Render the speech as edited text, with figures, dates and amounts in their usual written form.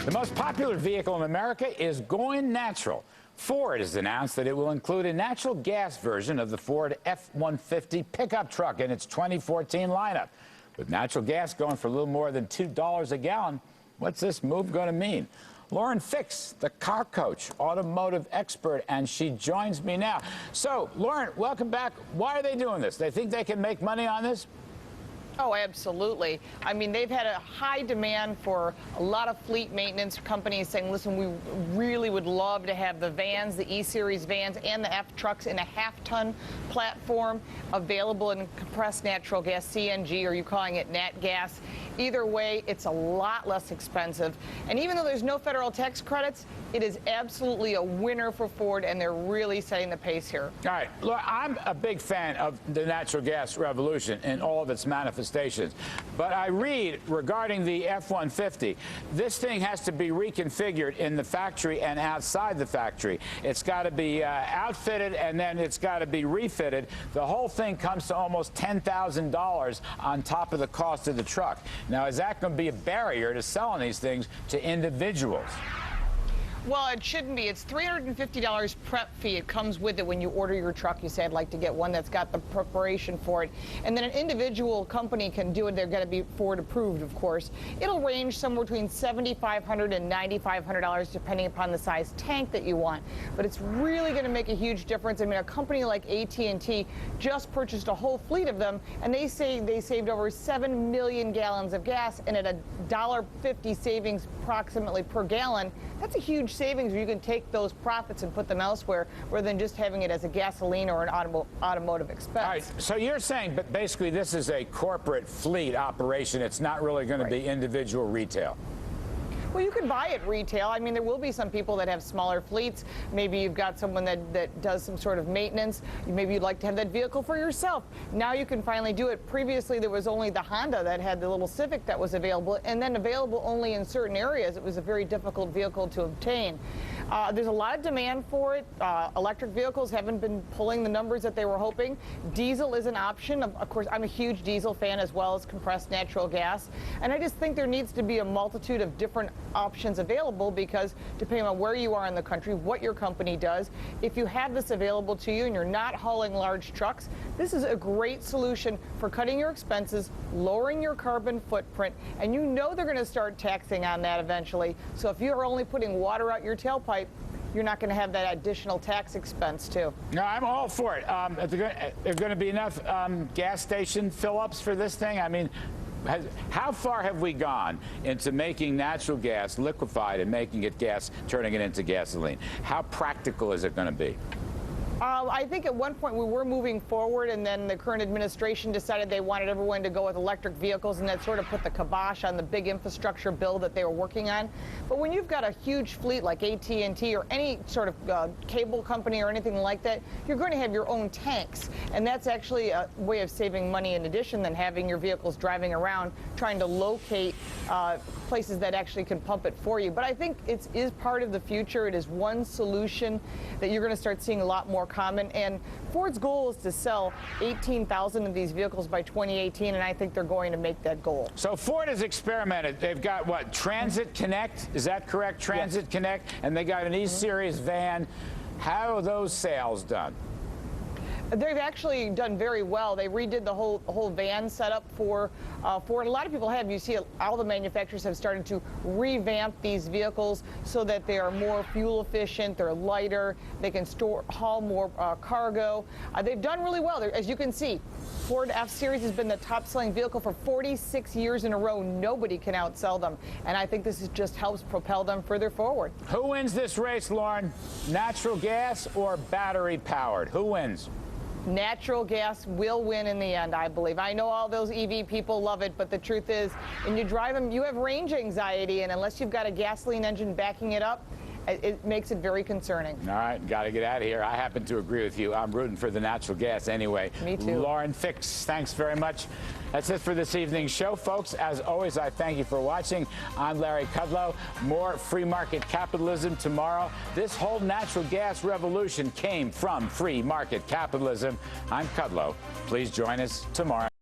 The most popular vehicle in America is going natural. Ford has announced that it will include a natural gas version of the Ford F-150 pickup truck in its 2014 lineup. With natural gas going for a little more than $2 a gallon, what's this move going to mean? Lauren Fix, the car coach, automotive expert, and she joins me now. So, Lauren, welcome back. Why are they doing this? They think they can make money on this? Oh, absolutely. I mean, they've had a high demand for a lot of fleet maintenance companies saying, listen, we really would love to have the vans, the E-Series vans, and the F-trucks in a half-ton platform available in compressed natural gas, CNG, or you calling it nat gas. Either way, it's a lot less expensive. And even though there's no federal tax credits, it is absolutely a winner for Ford, and they're really setting the pace here. All right. Look, I'm a big fan of the natural gas revolution in all of its manifestations. But I read regarding the F-150, this thing has to be reconfigured in the factory and outside the factory. It's got to be outfitted, and then it's got to be refitted. The whole thing comes to almost $10,000 on top of the cost of the truck. Now, is that going to be a barrier to selling these things to individuals? Well, it shouldn't be. It's $350 prep fee. It comes with it when you order your truck. You say, I'd like to get one that's got the preparation for it. And then an individual company can do it. They're going to be Ford approved, of course. It'll range somewhere between $7,500 and $9,500 depending upon the size tank that you want. But it's really going to make a huge difference. I mean, a company like AT&T just purchased a whole fleet of them, and they say they saved over 7 million gallons of gas, and at a $1.50 savings approximately per gallon, that's a huge savings where you can take those profits and put them elsewhere rather than just having it as a gasoline or an automotive expense. All right, so you're saying, but basically this is a corporate fleet operation. It's not really going to be individual retail. Well, you can buy it retail. I mean, there will be some people that have smaller fleets. Maybe you've got someone that does some sort of maintenance. Maybe you'd like to have that vehicle for yourself. Now you can finally do it. Previously, there was only the Honda that had the little Civic that was available, and then available only in certain areas. It was a very difficult vehicle to obtain. There's a lot of demand for it. Electric vehicles haven't been pulling the numbers that they were hoping. Diesel is an option. Of course, I'm a huge diesel fan as well as compressed natural gas. And I just think there needs to be a multitude of different options available because depending on where you are in the country, what your company does, if you have this available to you and you're not hauling large trucks, this is a great solution for cutting your expenses, lowering your carbon footprint, and you know they're going to start taxing on that eventually. So if you're only putting water out your tailpipe, you're not going to have that additional tax expense, too. No, I'm all for it. Are there going to be enough gas station fill-ups for this thing? I mean, how far have we gone into making natural gas liquefied and making it gas, turning it into gasoline? How practical is it going to be? I think at one point we were moving forward, and then the current administration decided they wanted everyone to go with electric vehicles, and that sort of put the kibosh on the big infrastructure bill that they were working on. But when you've got a huge fleet like AT&T or any sort of cable company or anything like that, you're going to have your own tanks, and that's actually a way of saving money in addition than having your vehicles driving around trying to locate places that actually can pump it for you. But I think it is part of the future. It is one solution that you're going to start seeing a lot more common, and Ford's goal is to sell 18,000 of these vehicles by 2018, and I think they're going to make that goal. So Ford has experimented. They've got, what, Transit Connect? Is that correct? Transit Yes. Connect? And they got an E-Series van. How are those sales done? They've actually done very well. They redid the whole van setup for Ford. A lot of people have. You see, all the manufacturers have started to revamp these vehicles so that they are more fuel efficient. They're lighter. They can haul more cargo. They've done really well. As you can see, Ford F-Series has been the top-selling vehicle for 46 years in a row. Nobody can outsell them, and I think this just helps propel them further forward. Who wins this race, Lauren? Natural gas or battery-powered? Who wins? Natural gas will win in the end, I believe. I know all those EV people love it, but the truth is, when you drive them, you have range anxiety, and unless you've got a gasoline engine backing it up, it makes it very concerning. All right, got to get out of here. I happen to agree with you. I'm rooting for the natural gas anyway. Me too. Lauren Fix, thanks very much. That's it for this evening's show, folks. As always, I thank you for watching. I'm Larry Kudlow. More free market capitalism tomorrow. This whole natural gas revolution came from free market capitalism. I'm Kudlow. Please join us tomorrow.